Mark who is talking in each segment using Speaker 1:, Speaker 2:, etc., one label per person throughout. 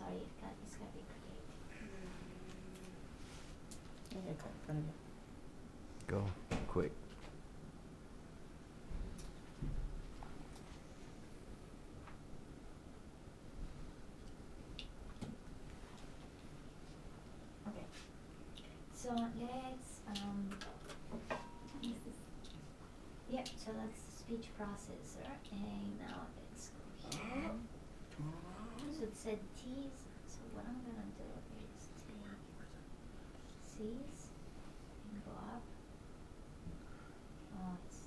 Speaker 1: sorry, it's gonna be creative.
Speaker 2: Okay, cut in front of you.
Speaker 3: Go quick.
Speaker 1: Okay. So let's yep, so that's the speech processor, and now let's go here. So it said T's, so what I'm gonna do is take C's and go up. Oh, it's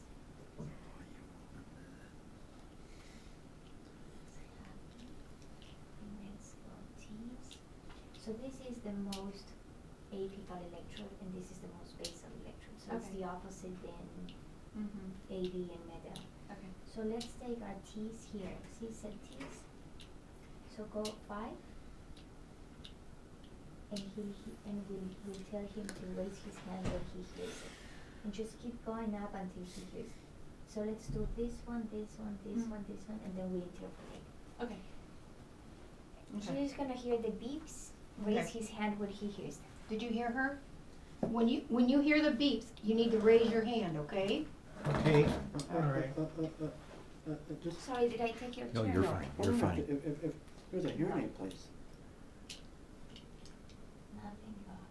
Speaker 1: and let's go T's. So this is the most apical electrode, and this is the most basal electrode. So it's
Speaker 4: Okay.
Speaker 1: the opposite than
Speaker 4: Mm-hmm.
Speaker 1: AV and metal.
Speaker 4: Okay.
Speaker 1: So let's take our T's here. See, said T's. So go 5, and we'll tell him to raise his hand when he hears it, and just keep going up until he hears it. So let's do this one, this one, this one, this one, and then we interpolate.
Speaker 4: Okay.
Speaker 1: He's gonna hear the beeps. Raise
Speaker 2: Okay.
Speaker 1: his hand when he hears them.
Speaker 2: Did you hear her? When you hear the beeps, you need to raise your hand, okay?
Speaker 5: Okay, all right.
Speaker 6: Just
Speaker 1: Sorry, did I take your
Speaker 3: No,
Speaker 1: turn?
Speaker 3: you're fine. You're fine.
Speaker 6: if there's a hearing aid place,
Speaker 1: Nothing wrong.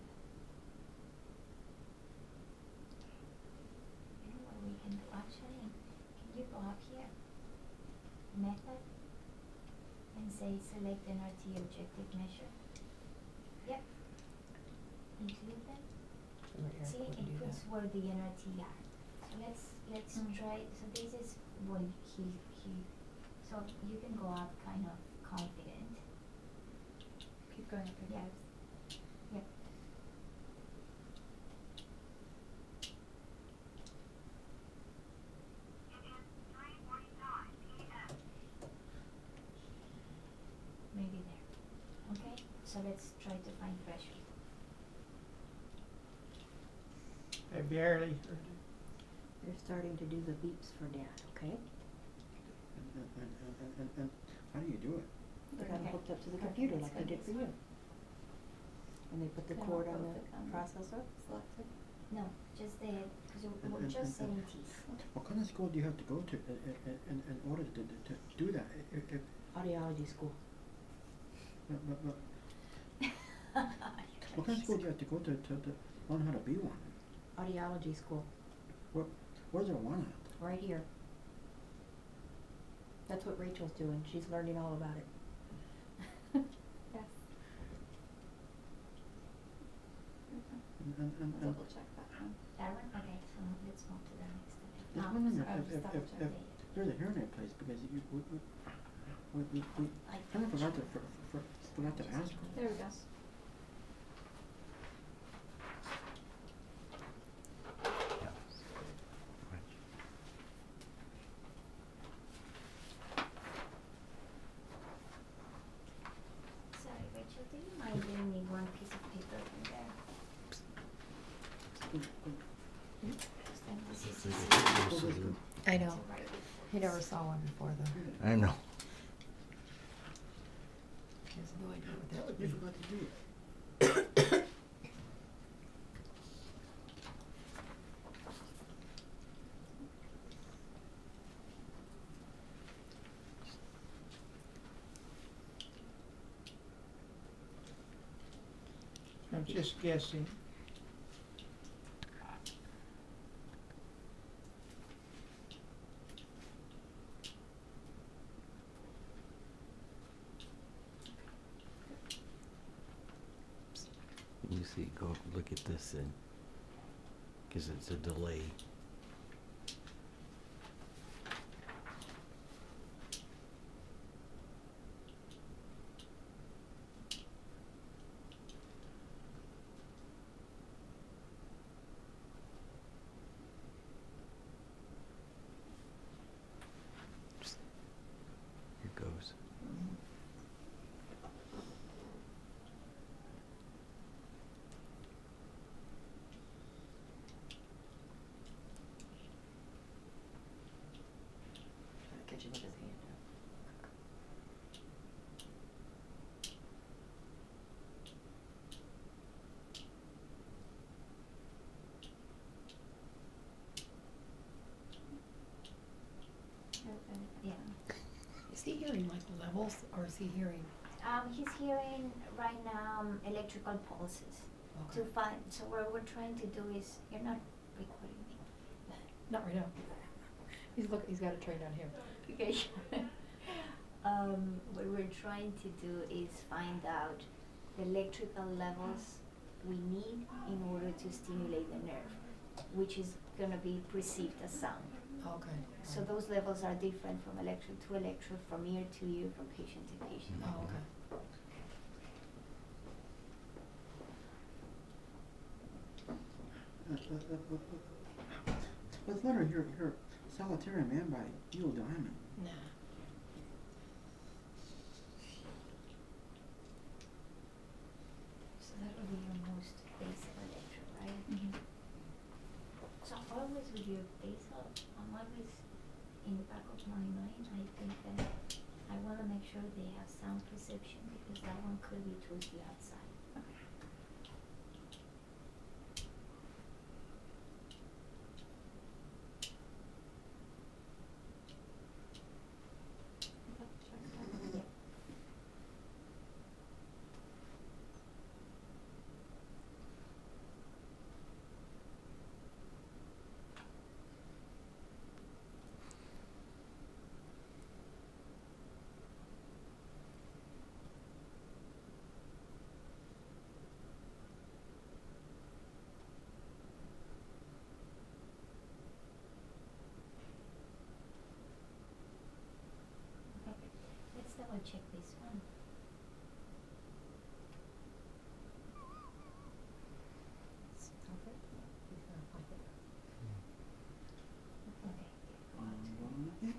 Speaker 1: You know what we can do actually? Can you go up here? Method? And say select NRT objective measure. Yep. Include them. See, it puts where the NRT are. So let's try, so this is when he, so you can go up kind of confident.
Speaker 4: Keep going up there,
Speaker 1: Yeah.
Speaker 4: guys.
Speaker 1: Yep. Maybe there. Okay, so let's try to find pressure.
Speaker 5: I barely heard it.
Speaker 2: You're starting to do the beeps for Dad, okay?
Speaker 6: and how do you do it?
Speaker 2: They got it
Speaker 1: Okay.
Speaker 2: hooked up to the
Speaker 1: Okay,
Speaker 2: computer
Speaker 1: let's
Speaker 2: like
Speaker 1: go
Speaker 2: they did
Speaker 1: this
Speaker 2: for you.
Speaker 1: one.
Speaker 2: And they put the
Speaker 4: Can I
Speaker 2: cord on
Speaker 4: hold
Speaker 2: the
Speaker 4: the camera?
Speaker 2: processor?
Speaker 4: Selected.
Speaker 1: No, just the, because we're
Speaker 6: And-
Speaker 1: just
Speaker 6: and-
Speaker 1: saying T's.
Speaker 6: What kind of school do you have to go to in order to do that? If
Speaker 2: Audiology school.
Speaker 6: but what kind of school do you have to go to learn how to be one?
Speaker 2: Audiology school,
Speaker 6: Where's there one at?
Speaker 2: right here. That's what Rachel's doing. She's learning all about it.
Speaker 4: Yes.
Speaker 6: And
Speaker 4: Double check that one.
Speaker 1: That one? Okay, so let's move to the next step.
Speaker 6: just wondering
Speaker 4: so I was
Speaker 6: if
Speaker 4: double checking.
Speaker 6: there's a hearing aid place, because we kind of forgot to ask her.
Speaker 4: There we go.
Speaker 1: Sorry, Rachel, do you mind giving me one piece of paper from there? Because then this is easy
Speaker 2: I
Speaker 1: to
Speaker 2: know.
Speaker 1: write.
Speaker 2: He never saw one before though.
Speaker 3: I know.
Speaker 2: He has no idea what that would
Speaker 6: You
Speaker 2: be.
Speaker 6: forgot to do it.
Speaker 5: I'm just guessing.
Speaker 3: You see, go look at this and, because it's a delay. Here goes.
Speaker 2: he hearing like levels or is he hearing?
Speaker 1: He's hearing right now electrical pulses. To find, so what we're trying to do is, you're not recording me.
Speaker 2: Not right now. He's got a train down here.
Speaker 1: Okay. What we're trying to do is find out the electrical levels we need in order to stimulate the nerve, which is gonna be perceived as sound.
Speaker 2: Okay.
Speaker 1: So those levels are different from electrode to electrode, from ear to ear, from patient to patient.
Speaker 2: Oh, okay.
Speaker 6: Let's let her hear Solitary Man by Neil Diamond.
Speaker 2: Nah.
Speaker 1: So that'll be your most basic electrode, right?
Speaker 4: Mhm.
Speaker 1: So always with your basal, I'm always in the back of my mind, I think that I want to make sure they have sound perception, because that one could be towards the outside. Yep. Okay, let's double check this one.
Speaker 2: Okay. He's gonna find it.
Speaker 1: Okay.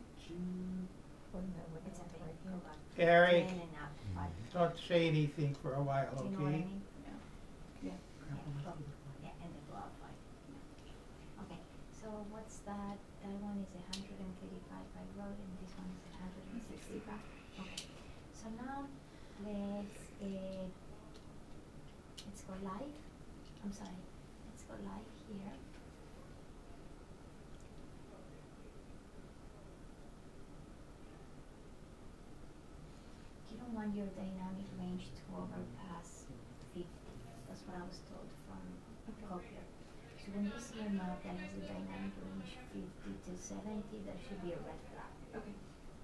Speaker 2: Wasn't that what
Speaker 1: It's
Speaker 2: you
Speaker 1: okay.
Speaker 2: right
Speaker 1: Go
Speaker 2: here?
Speaker 1: back.
Speaker 5: Eric,
Speaker 1: 10 and a half, 5.
Speaker 5: don't say anything for a while,
Speaker 1: Do you know what I
Speaker 5: okay?
Speaker 1: mean?
Speaker 4: Yeah.
Speaker 1: Yeah, and then go out 5. Okay, so what's that? That one is 135 by road, and this one is 165. Okay, so now let's go live. I'm sorry, let's go live here. You don't want your dynamic range to overpass 50. That's what I was told from Cochlear. So when you see a knob that has a dynamic range 50 to 70, that should be a red flag.
Speaker 4: Okay.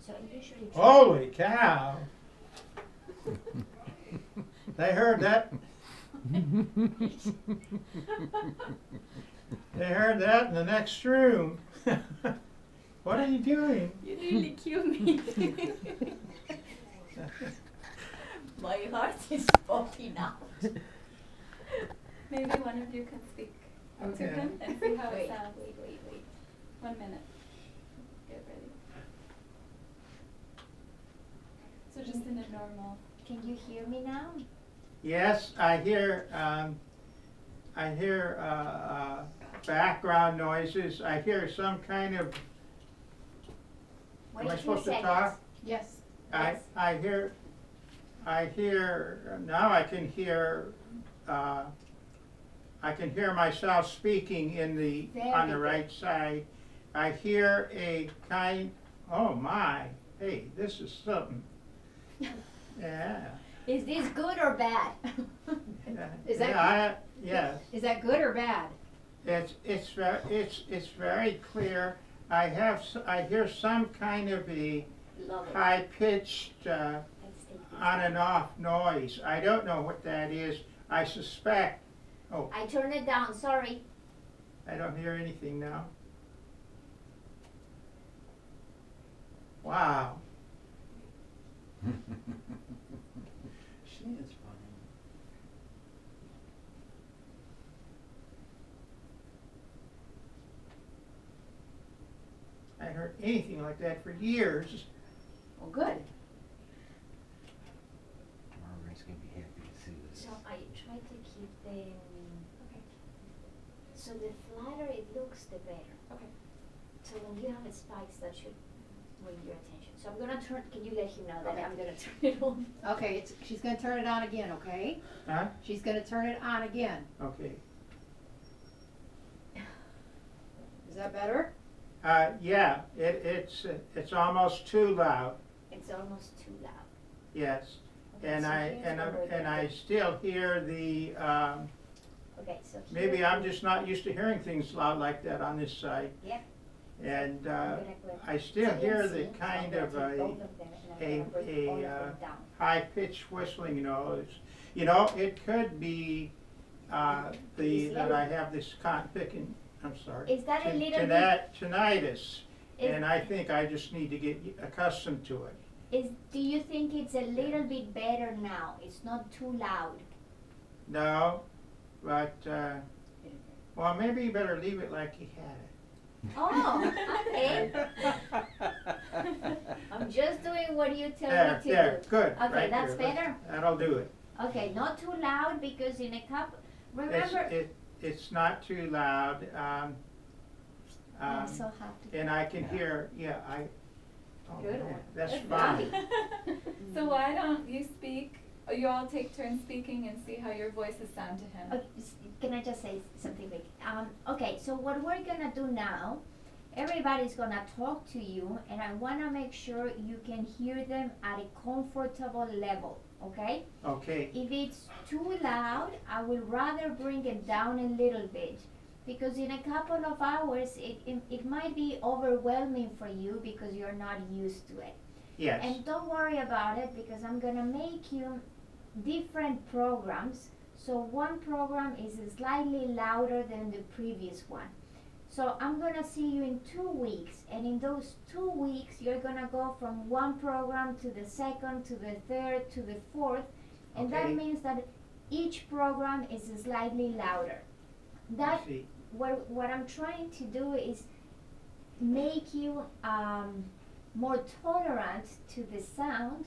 Speaker 1: So usually
Speaker 5: Holy cow! They heard that. They heard that in the next room. What are you doing?
Speaker 4: You nearly killed me.
Speaker 1: my heart is popping out.
Speaker 4: Maybe one of you can speak to
Speaker 5: Okay.
Speaker 4: him and see how it
Speaker 1: Wait,
Speaker 4: sounds.
Speaker 1: wait.
Speaker 4: 1 minute. Get ready. So just in a normal.
Speaker 1: Can you hear me now?
Speaker 5: Yes, I hear background noises. I hear some kind of.
Speaker 1: Wait
Speaker 5: Am I
Speaker 1: a few
Speaker 5: supposed to
Speaker 1: seconds.
Speaker 5: talk?
Speaker 2: Yes.
Speaker 1: Yes.
Speaker 5: I hear, now I can hear myself speaking in the, on the
Speaker 1: Very
Speaker 5: right side. I hear a kind, oh my, hey, this is something. Yeah.
Speaker 1: Is this good or bad?
Speaker 2: Is that
Speaker 5: Yeah, yes.
Speaker 2: Is that good or bad?
Speaker 5: It's very clear. I hear some kind of a
Speaker 1: Love it.
Speaker 5: high-pitched,
Speaker 1: Let's take this.
Speaker 5: on and off noise. I don't know what that is. I suspect,
Speaker 1: I turn it down, sorry.
Speaker 5: I don't hear anything now. Wow.
Speaker 6: She is funny.
Speaker 5: I heard anything like that for years.
Speaker 2: Well, good.
Speaker 3: Margaret's gonna be happy to see this.
Speaker 1: So I try to keep the, so the flatter it looks, the better.
Speaker 4: Okay.
Speaker 1: So when you have a spikes, that should bring your attention. So I'm gonna turn, can you let him know that
Speaker 2: Okay.
Speaker 1: I'm gonna turn it on?
Speaker 2: Okay, she's gonna turn it on again, okay?
Speaker 5: Huh?
Speaker 2: She's gonna turn it on again.
Speaker 5: Okay.
Speaker 2: Is that better?
Speaker 5: Yeah, it's almost too loud.
Speaker 1: It's it's almost too loud.
Speaker 5: Yes.
Speaker 1: Okay,
Speaker 5: And
Speaker 1: so
Speaker 5: I,
Speaker 1: here's
Speaker 5: and I,
Speaker 1: what we're
Speaker 5: and
Speaker 1: gonna
Speaker 5: I
Speaker 1: do.
Speaker 5: still hear the,
Speaker 1: Okay, so
Speaker 5: maybe
Speaker 1: here
Speaker 5: I'm
Speaker 1: we-
Speaker 5: just not used to hearing things loud like that on this side.
Speaker 1: Yep.
Speaker 5: And,
Speaker 1: I'm gonna put
Speaker 5: I still hear the
Speaker 1: TNC, so I'm
Speaker 5: kind
Speaker 1: gonna
Speaker 5: of
Speaker 1: take
Speaker 5: a,
Speaker 1: both of them and I'm gonna bring all of them down.
Speaker 5: high-pitched whistling noise. You know, it could be, that I have this picking, I'm sorry.
Speaker 1: Is that a little bit-
Speaker 5: Tinnitus,
Speaker 1: Is-
Speaker 5: and I think I just need to get accustomed to it.
Speaker 1: Do you think it's a little bit better now? It's not too loud?
Speaker 5: No, but, well, maybe you better leave it like you had it.
Speaker 1: Oh, okay. I'm just doing what you tell
Speaker 5: There,
Speaker 1: me to
Speaker 5: there,
Speaker 1: do.
Speaker 5: good,
Speaker 1: Okay,
Speaker 5: right
Speaker 1: that's
Speaker 5: there.
Speaker 1: better?
Speaker 5: That'll do it.
Speaker 1: Okay, not too loud because in a couple, remember.
Speaker 5: It's not too loud,
Speaker 1: I'm so happy.
Speaker 5: and I can hear, oh
Speaker 1: Good
Speaker 5: man,
Speaker 1: one.
Speaker 5: that's
Speaker 1: Good
Speaker 5: fine.
Speaker 4: So why don't you speak, or you all take turns speaking and see how your voices sound to him?
Speaker 1: Can I just say something quick? Okay, so what we're gonna do now, everybody's gonna talk to you, and I wanna make sure you can hear them at a comfortable level, okay?
Speaker 5: Okay,
Speaker 1: If it's too loud, I would rather bring it down a little bit, because in a couple of hours, it might be overwhelming for you because you're not used to it.
Speaker 5: yes,
Speaker 1: And don't worry about it, because I'm gonna make you different programs. So one program is slightly louder than the previous one. So I'm gonna see you in 2 weeks, and in those 2 weeks, you're gonna go from one program to the second, to the third, to the fourth, and that
Speaker 5: Okay.
Speaker 1: means that each program is slightly louder.
Speaker 5: I
Speaker 1: That
Speaker 5: see.
Speaker 1: what I'm trying to do is make you more tolerant to the sound,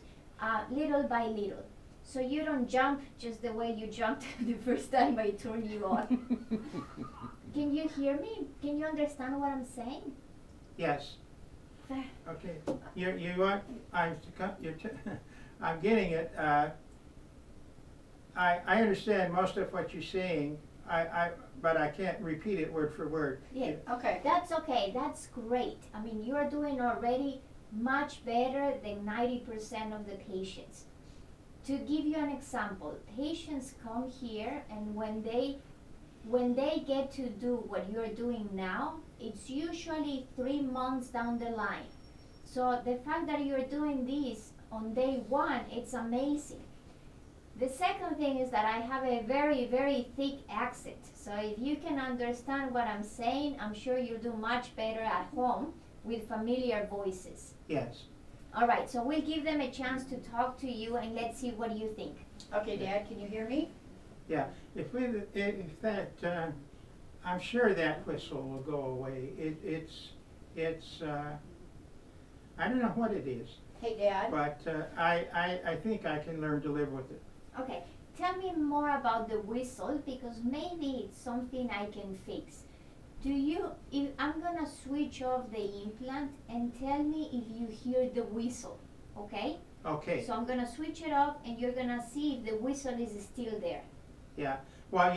Speaker 1: little by little. So you don't jump just the way you jumped the first time I turned you on. Can you hear me? Can you understand what I'm saying?
Speaker 5: Yes,
Speaker 1: There.
Speaker 5: okay, you want, I'm getting it, I understand most of what you're saying, but I can't repeat it word for word.
Speaker 1: Yeah,
Speaker 2: Okay.
Speaker 1: that's okay. That's great. I mean, you're doing already much better than 90% of the patients. To give you an example, patients come here, and when they get to do what you're doing now, it's usually 3 months down the line. So the fact that you're doing this on day one, it's amazing. The second thing is that I have a very, very thick accent. So if you can understand what I'm saying, I'm sure you'll do much better at home with familiar voices.
Speaker 5: Yes,
Speaker 1: All right, so we'll give them a chance to talk to you, and let's see what you think.
Speaker 2: Okay, Dad, can you hear me?
Speaker 5: yeah, if that, I'm sure that whistle will go away. It's, I don't know what it is,
Speaker 2: Hey, Dad.
Speaker 5: but, I think I can learn to live with it.
Speaker 1: Okay, tell me more about the whistle, because maybe it's something I can fix. I'm gonna switch off the implant, and tell me if you hear the whistle, okay?
Speaker 5: Okay,
Speaker 1: So I'm gonna switch it off, and you're gonna see if the whistle is still there.
Speaker 5: yeah, well,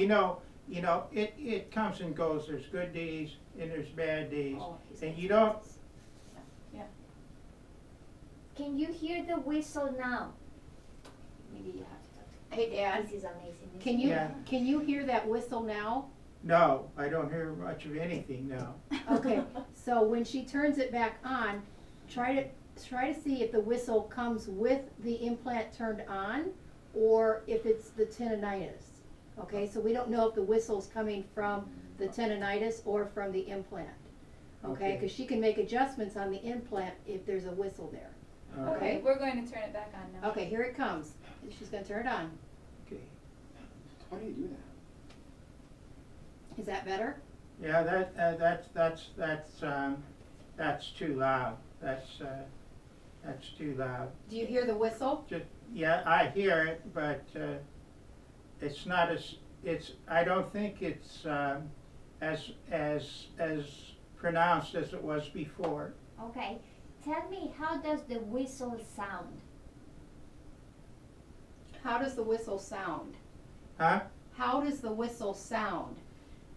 Speaker 5: it comes and goes, there's good days and there's bad days,
Speaker 1: Oh, he's
Speaker 5: and
Speaker 1: got
Speaker 5: you don't,
Speaker 1: glasses. Can you hear the whistle now? Maybe you have to talk to
Speaker 2: Hey, Dad.
Speaker 1: This is amazing.
Speaker 2: Can you
Speaker 5: Yeah.
Speaker 2: can you hear that whistle now?
Speaker 5: no, I don't hear much of anything now.
Speaker 2: Okay. So when she turns it back on, try to see if the whistle comes with the implant turned on, or if it's the tinnitus. Okay, so we don't know if the whistle's coming from the tinnitus or from the implant. Okay,
Speaker 5: Okay.
Speaker 2: because she can make adjustments on the implant if there's a whistle there.
Speaker 4: Okay, we're going to turn it back on now.
Speaker 2: Okay, here it comes. She's gonna turn it on.
Speaker 5: Okay,
Speaker 6: How do you do that?
Speaker 2: Is that better?
Speaker 5: yeah, that's too loud, that's too loud.
Speaker 2: Do you hear the whistle?
Speaker 5: Yeah, I hear it, but, it's not I don't think it's, as pronounced as it was before.
Speaker 1: Okay, tell me, how does the whistle sound?
Speaker 2: How does the whistle sound?
Speaker 5: Huh?
Speaker 2: How does the whistle sound?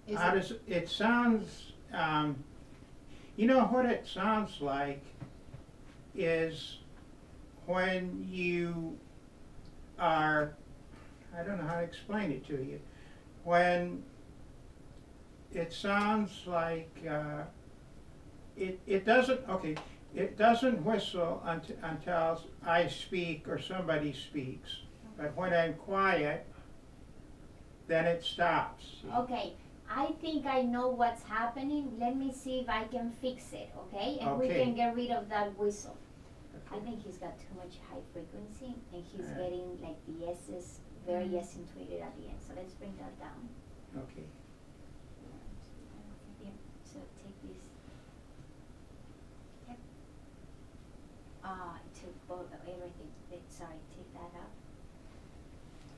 Speaker 2: Is
Speaker 5: How
Speaker 2: it-
Speaker 5: does, it sounds, what it sounds like is when you are, I don't know how to explain it to you, when it sounds like, it doesn't, okay, it doesn't whistle until I speak or somebody speaks. But when I'm quiet, then it stops. See?
Speaker 1: Okay, I think I know what's happening. Let me see if I can fix it, okay? And we
Speaker 5: Okay.
Speaker 1: can get rid of that whistle. I think he's got too much high frequency and he's
Speaker 5: Alright.
Speaker 1: getting like the S's very accentuated at the end. So let's bring that down.
Speaker 5: Okay.
Speaker 1: Yeah, so take this. Yep. It took both of everything. Sorry, take that out.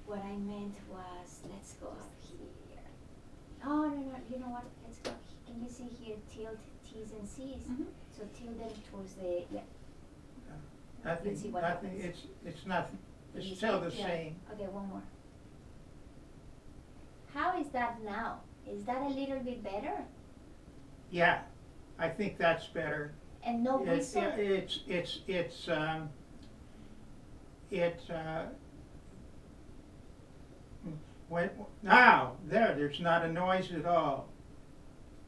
Speaker 1: What I meant was, let's go up here. Oh, no, you know what? Let's go. Can you see here, tilt T's and C's?
Speaker 4: Mhm.
Speaker 1: So tilt them towards the, yeah.
Speaker 5: Nothing,
Speaker 1: see what
Speaker 5: nothing,
Speaker 1: happens.
Speaker 5: it's nothing,
Speaker 1: Did you
Speaker 5: it's still
Speaker 1: see?
Speaker 5: the
Speaker 1: Yeah.
Speaker 5: same.
Speaker 1: Okay, one more. How is that now? Is that a little bit better?
Speaker 5: Yeah, I think that's better.
Speaker 1: And no whistle?
Speaker 5: There's not a noise at all.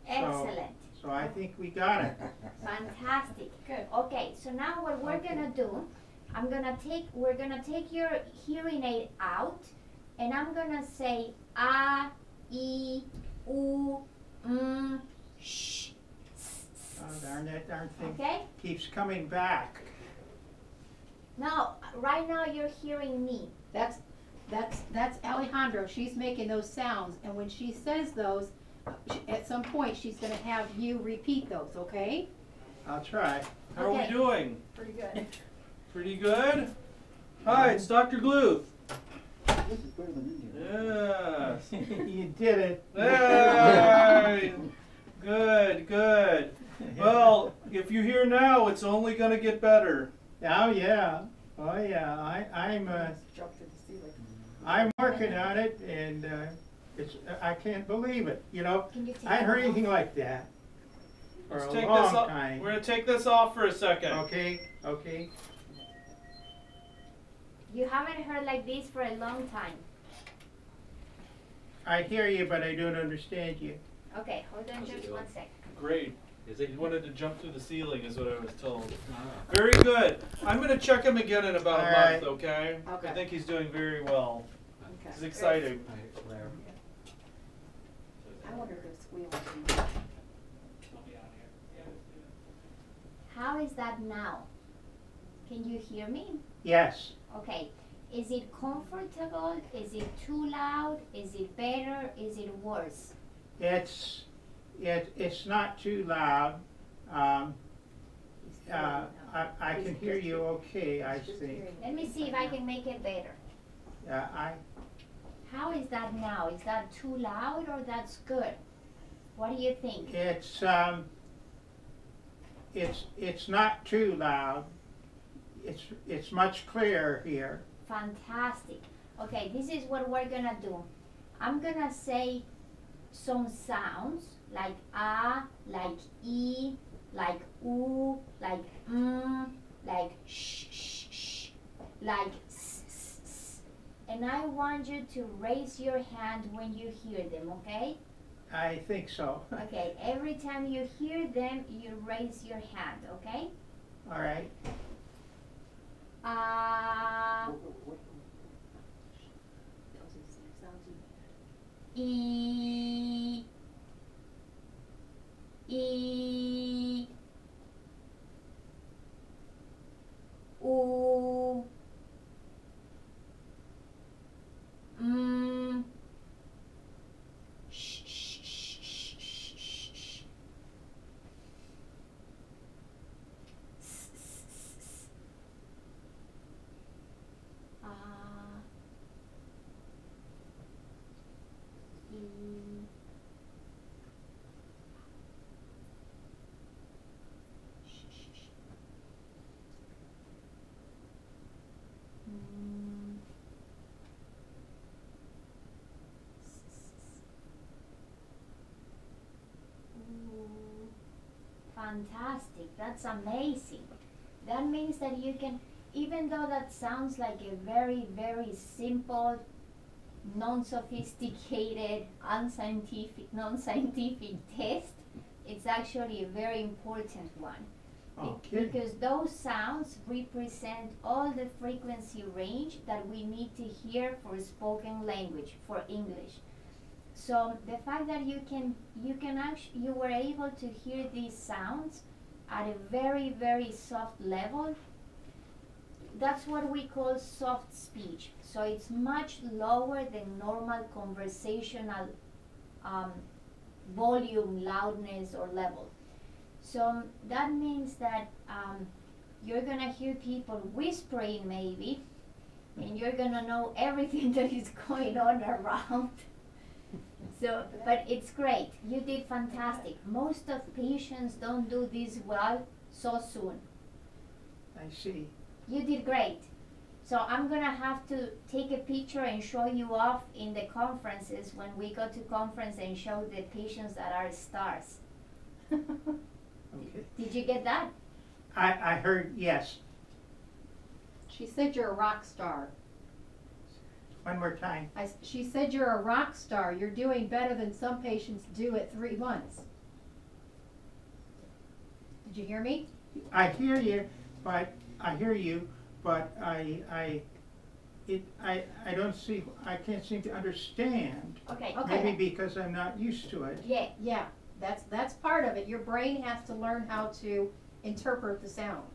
Speaker 1: Excellent.
Speaker 5: So I think we got it.
Speaker 1: Fantastic.
Speaker 4: Good.
Speaker 1: Okay, so now what we're gonna do, we're gonna take your hearing aid out, and I'm gonna say ah, e, oo, sh,
Speaker 5: Oh, darn, that darn thing
Speaker 1: okay?
Speaker 5: keeps coming back.
Speaker 1: Now, right now you're hearing me.
Speaker 2: That's Alejandro. She's making those sounds, and when she says those, at some point she's going to have you repeat those. Okay?
Speaker 5: I'll try.
Speaker 7: How are we
Speaker 1: Okay.
Speaker 7: doing?
Speaker 4: Pretty good.
Speaker 7: Pretty good? Hi, it's Dr. Gluth.
Speaker 6: This is better than India.
Speaker 7: Yes.
Speaker 5: You did it.
Speaker 7: Hey! Good, good. Well, if you hear now, it's only gonna get better.
Speaker 5: Oh yeah, I'm working on it, and I can't believe it. You know,
Speaker 1: Can you take
Speaker 5: I
Speaker 1: that
Speaker 5: heard
Speaker 1: off?
Speaker 5: anything like that for
Speaker 7: Let's
Speaker 5: a
Speaker 7: take
Speaker 5: long
Speaker 7: this off.
Speaker 5: time.
Speaker 7: We're gonna take this off for a second.
Speaker 5: Okay, okay.
Speaker 1: You haven't heard like this for a long time.
Speaker 5: I hear you, but I don't understand you.
Speaker 1: Okay, hold on just one sec.
Speaker 7: Great. He wanted to jump through the ceiling, is what I was told. Very good. I'm gonna check him again in about a
Speaker 5: All
Speaker 7: month,
Speaker 5: right.
Speaker 7: okay?
Speaker 2: Okay.
Speaker 7: I think he's doing very well.
Speaker 2: Okay.
Speaker 7: It's exciting.
Speaker 2: I wonder if they're squealing.
Speaker 1: How is that now? Can you hear me?
Speaker 5: Yes,
Speaker 1: Okay. Is it comfortable? Is it too loud? Is it better? Is it worse?
Speaker 5: it's not too loud. I can hear you okay, I think.
Speaker 1: Let me see if I can make it better. How is that now? Is that too loud or that's good? What do you think?
Speaker 5: It's not too loud. It's much clearer here.
Speaker 1: Fantastic. Okay, this is what we're gonna do. I'm gonna say some sounds like ah, like e, like oo, like like shh, like s. And I want you to raise your hand when you hear them, okay?
Speaker 5: I think so.
Speaker 1: Okay, every time you hear them, you raise your hand, okay?
Speaker 5: All right.
Speaker 1: E, E, oo, sh, sh, sh, sh, sh, sh, sh. S, s, s, s. E. Sh, sh, sh. S, s, s. Ooh. Fantastic. That's amazing. That means that you can even though that sounds like a very, very simple, non-sophisticated, non-scientific test, it's actually a very important one.
Speaker 5: Okay.
Speaker 1: Because those sounds represent all the frequency range that we need to hear for spoken language, for English. So the fact that you were able to hear these sounds at a very, very soft level, that's what we call soft speech. So it's much lower than normal conversational volume, loudness, or level. So that means that you're gonna hear people whispering maybe, and you're gonna know everything that is going on around. So, but it's great. You did fantastic. Most of patients don't do this well so soon.
Speaker 5: I see.
Speaker 1: You did great. So I'm gonna have to take a picture and show you off in the conferences when we go to conference and show the patients that are stars.
Speaker 5: Okay.
Speaker 1: Did you get that?
Speaker 5: I heard yes.
Speaker 2: She said you're a rock star.
Speaker 5: One more time.
Speaker 2: She said you're a rock star. You're doing better than some patients do at 3 months. Did you hear me?
Speaker 5: I hear you, but I don't see. I can't seem to understand.
Speaker 1: Okay.
Speaker 5: Maybe because I'm not used to it.
Speaker 1: Yeah.
Speaker 2: Yeah, that's part of it. Your brain has to learn how to interpret the sound.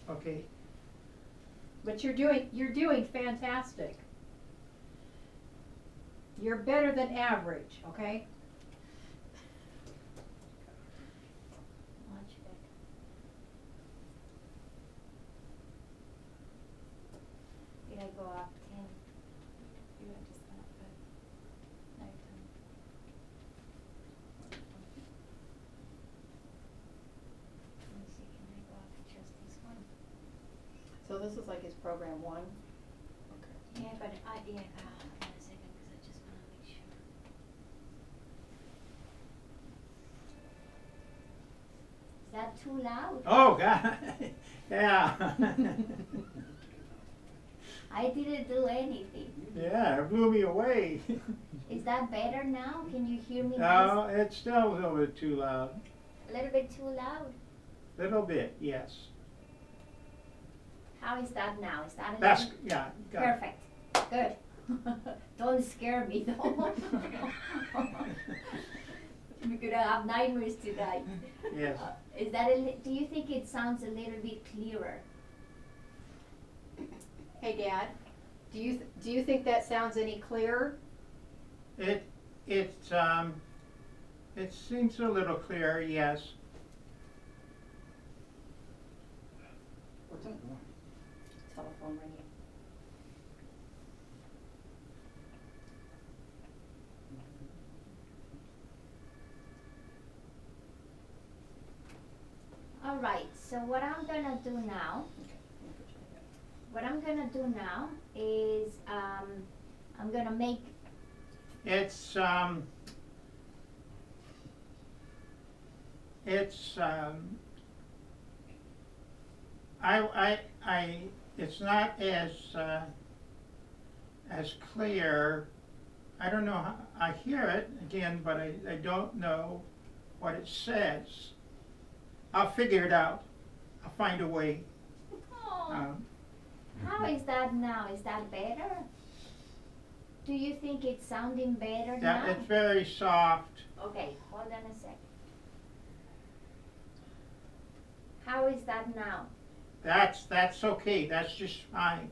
Speaker 5: Okay.
Speaker 2: But you're doing fantastic. You're better than average, okay?
Speaker 1: Much better. Did I go up 10?
Speaker 4: You went to stop, but nighttime.
Speaker 1: Let me see, can I go up just this one?
Speaker 2: So this is like his program 1.
Speaker 1: Yeah, but wait a second, because I just want to make sure. Is that too loud?
Speaker 5: Oh God. Yeah.
Speaker 1: I didn't do anything.
Speaker 5: Yeah, it blew me away.
Speaker 1: Is that better now? Can you hear me?
Speaker 5: No, it's still a little bit too loud.
Speaker 1: A little bit too loud.
Speaker 5: Little bit, yes.
Speaker 1: How is that now? Is that a
Speaker 5: That's
Speaker 1: little?
Speaker 5: yeah. Got it.
Speaker 1: Perfect. Good. Don't scare me though. We're gonna have nightmares tonight.
Speaker 5: Yes.
Speaker 1: Is that do you think it sounds a little bit clearer?
Speaker 2: Hey, Dad, do you think that sounds any clearer?
Speaker 5: It seems a little clearer, yes.
Speaker 6: What's that noise?
Speaker 2: Telephone ringing.
Speaker 1: All right. So what I'm gonna do now is I'm gonna make.
Speaker 5: It's it's not as clear. I don't know how, I hear it again, but I don't know what it says. I'll figure it out. I'll find a way.
Speaker 1: Oh, how is that now? Is that better? Do you think it's sounding better now?
Speaker 5: It's very soft.
Speaker 1: Okay, hold on a sec. How is that now?
Speaker 5: That's okay. That's just fine.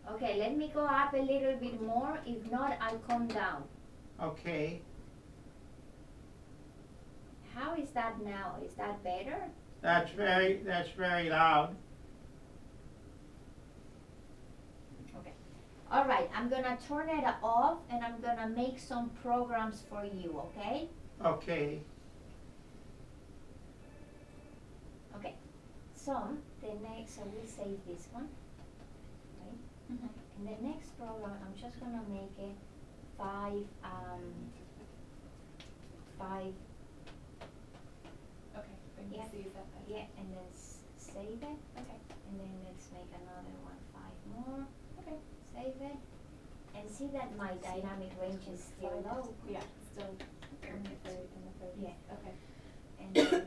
Speaker 1: Okay, let me go up a little bit more. If not, I'll come down.
Speaker 5: Okay.
Speaker 1: How is that now? Is that better?
Speaker 5: That's very loud.
Speaker 1: Okay. All right, I'm gonna turn it off and I'm gonna make some programs for you, okay?
Speaker 5: Okay.
Speaker 1: Okay. So we'll save this one, right?
Speaker 4: Mhm.
Speaker 1: And the next program, I'm just gonna make it five.
Speaker 4: Okay, when you
Speaker 1: Yeah.
Speaker 4: see that.
Speaker 1: Yeah, and then save it.
Speaker 4: Okay.
Speaker 1: And and then let's make another one, 5 more.
Speaker 2: Okay.
Speaker 1: Save it. And see that my dynamic range is still low.
Speaker 2: Yeah.
Speaker 4: Still in the 30s.
Speaker 1: Yeah.
Speaker 4: Okay.
Speaker 1: And then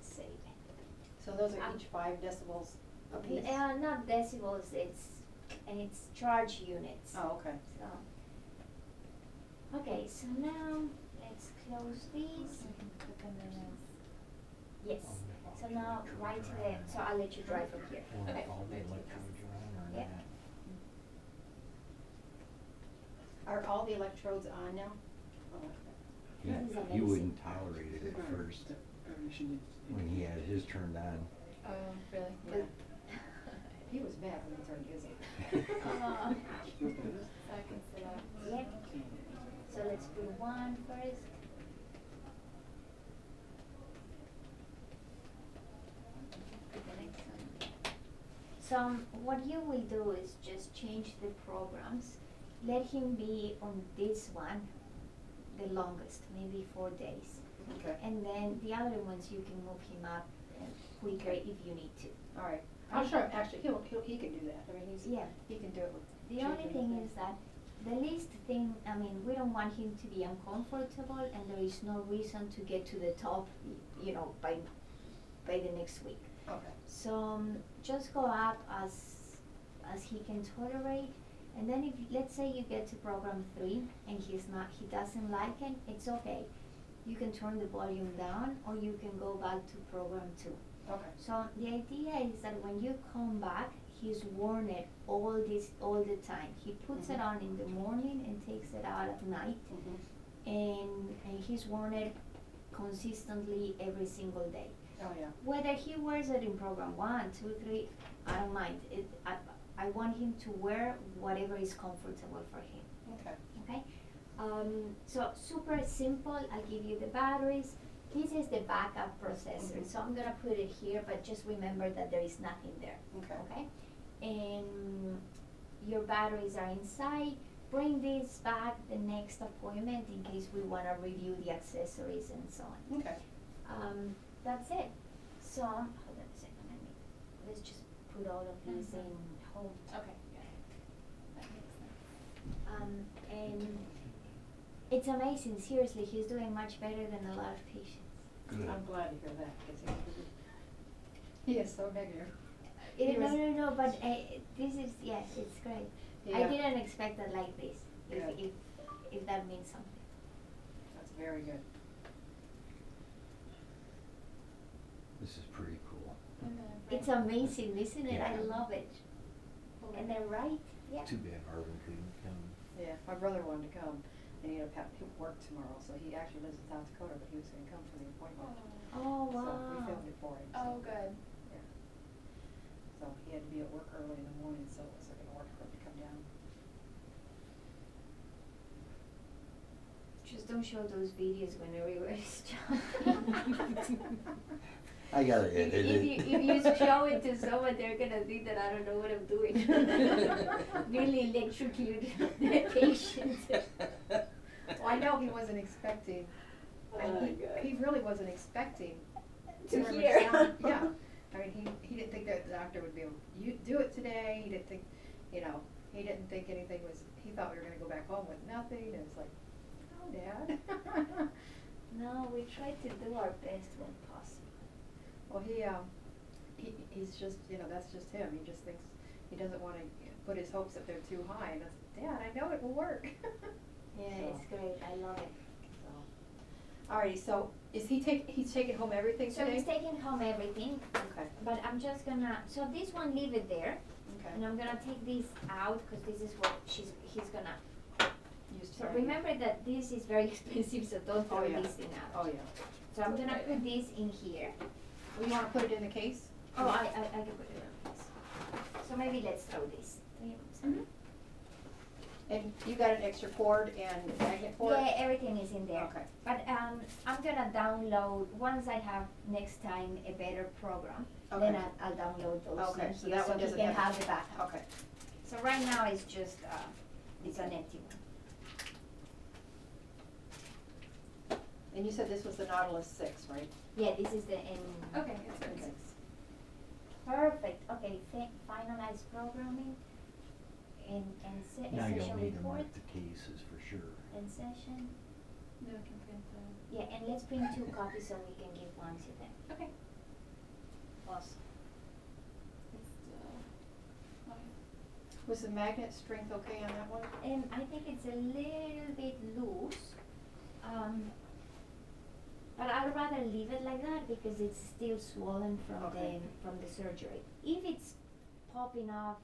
Speaker 1: save it.
Speaker 2: So those are each 5 decibels apiece?
Speaker 1: Not decibels, it's charge units.
Speaker 2: Oh, okay.
Speaker 1: So, okay, so now let's close these.
Speaker 4: I can put them in as.
Speaker 1: Yes. So now right to the, so I'll let you drive from here.
Speaker 4: Okay.
Speaker 3: All the electrodes are on or
Speaker 1: Yeah.
Speaker 3: not.
Speaker 2: Are all the electrodes on now? Oh, okay.
Speaker 3: He,
Speaker 1: This is
Speaker 3: he
Speaker 1: amazing.
Speaker 3: wouldn't tolerate it at first when he had his turned on.
Speaker 4: Oh, really?
Speaker 2: Yeah. He was mad when he turned his on.
Speaker 4: So I can sit up.
Speaker 1: Yep. So let's put 1 first. Put the next one. So what you will do is just change the programs. Let him be on this one the longest, maybe 4 days.
Speaker 2: Okay.
Speaker 1: And then the other ones you can move him up quicker if you need to.
Speaker 2: All right. I'll show him, actually, he can do that. I mean,
Speaker 1: Yeah.
Speaker 2: he can do it with.
Speaker 1: The only
Speaker 2: changing
Speaker 1: thing
Speaker 2: the
Speaker 1: is that the least thing, I mean, we don't want him to be uncomfortable, and there is no reason to get to the top, you know, by the next week.
Speaker 2: Okay.
Speaker 1: So just go up as he can tolerate, and then if let's say you get to program 3 and he doesn't like it, it's okay. You can turn the volume down, or you can go back to program 2.
Speaker 2: Okay.
Speaker 1: So the idea is that when you come back, he's worn it all the time. He puts it on in the morning and takes it out at night, and he's worn it consistently every single day.
Speaker 2: Oh, yeah.
Speaker 1: Whether he wears it in program 1, 2, 3, I don't mind. I want him to wear whatever is comfortable for him.
Speaker 2: Okay.
Speaker 1: Okay? So super simple. I'll give you the batteries. This is the backup processor. So I'm gonna put it here, but just remember that there is nothing there.
Speaker 2: Okay.
Speaker 1: Okay? And your batteries are inside. Bring this back the next appointment in case we wanna review the accessories and so on.
Speaker 2: Okay.
Speaker 1: That's it. So, hold on a second, let's just put all of these in home.
Speaker 4: Okay. Yeah. That makes sense.
Speaker 1: And it's amazing, seriously, he's doing much better than a lot of patients.
Speaker 3: Good.
Speaker 2: I'm glad to hear that, because he is so negative.
Speaker 1: No, but this is, yes, it's great. I
Speaker 2: Yeah.
Speaker 1: didn't expect it like this,
Speaker 2: Good.
Speaker 1: if that means something.
Speaker 2: That's very good.
Speaker 3: This is pretty cool.
Speaker 4: And then
Speaker 1: It's amazing, isn't it? I
Speaker 3: Yeah.
Speaker 1: love it. And they're right, yeah.
Speaker 3: Too bad Arvin couldn't come.
Speaker 2: Yeah, my brother wanted to come, and he worked tomorrow, so he actually lives in South Dakota, but he was gonna come for the appointment.
Speaker 1: Oh,
Speaker 2: So we
Speaker 1: wow.
Speaker 2: filmed it for him.
Speaker 4: Oh,
Speaker 2: so,
Speaker 4: good.
Speaker 2: Yeah. So he had to be at work early in the morning, so it wasn't gonna work for him to come down.
Speaker 1: Just don't show those videos when everybody's jumping.
Speaker 3: I gotta
Speaker 1: If
Speaker 3: edit it.
Speaker 1: if you show it to someone, they're gonna think that I don't know what I'm doing. Really electrocute the patient.
Speaker 2: Well, I know he wasn't expecting, he really wasn't expecting
Speaker 1: To
Speaker 2: hear him
Speaker 1: hear.
Speaker 2: sound- Yeah, I mean, he didn't think that the doctor would be able, you do it today, he didn't think, he didn't think anything was, he thought we were gonna go back home with nothing, and it's like, oh, Dad.
Speaker 1: No, we try to do our best when possible.
Speaker 2: Well, he's just, that's just him, he just thinks, he doesn't wanna put his hopes up there too high, and I said, Dad, I know it will work.
Speaker 1: Yeah, it's great. I love it.
Speaker 2: So, alrighty, so he's taking home everything
Speaker 1: So
Speaker 2: today?
Speaker 1: he's taking home everything,
Speaker 2: Okay,
Speaker 1: but I'm just gonna, so this one, leave it there. And
Speaker 2: okay.
Speaker 1: I'm gonna take this out, cause this is what he's gonna,
Speaker 2: Used
Speaker 1: so
Speaker 2: to-
Speaker 1: remember that this is very expensive, so don't throw
Speaker 2: Oh, yeah.
Speaker 1: this thing out.
Speaker 2: Oh, yeah.
Speaker 1: So I'm gonna put this in here.
Speaker 2: Well, you wanna put it in the case?
Speaker 1: Oh, I can put it on this. So maybe let's throw this.
Speaker 2: And you got an extra cord and magnet for it?
Speaker 1: Yeah, everything is in there.
Speaker 2: Okay.
Speaker 1: But I'm gonna download, once I have next time a better program, then
Speaker 2: Okay.
Speaker 1: I'll download those
Speaker 2: Okay,
Speaker 1: in
Speaker 2: so
Speaker 1: here
Speaker 2: that
Speaker 1: so
Speaker 2: one
Speaker 1: he
Speaker 2: doesn't
Speaker 1: can
Speaker 2: have-
Speaker 1: have the backup.
Speaker 2: Okay.
Speaker 1: So right now it's just, it's an empty one.
Speaker 2: And you said this was the Nautilus 6, right?
Speaker 1: Yeah, this is the N.
Speaker 4: Okay.
Speaker 2: Okay.
Speaker 1: Perfect, okay, finalize programming and
Speaker 3: Now you'll
Speaker 1: session
Speaker 3: need to
Speaker 1: report
Speaker 3: mark the cases for sure.
Speaker 1: and session.
Speaker 4: No, I can print the.
Speaker 1: Yeah, and let's bring 2 copies so we can give one to them.
Speaker 4: Okay.
Speaker 1: Awesome.
Speaker 4: It's still.
Speaker 2: Was the magnet strength okay on that one?
Speaker 1: And I think it's a little bit loose. But I'd rather leave it like that because it's still swollen from
Speaker 2: Okay.
Speaker 1: the surgery. If it's popping off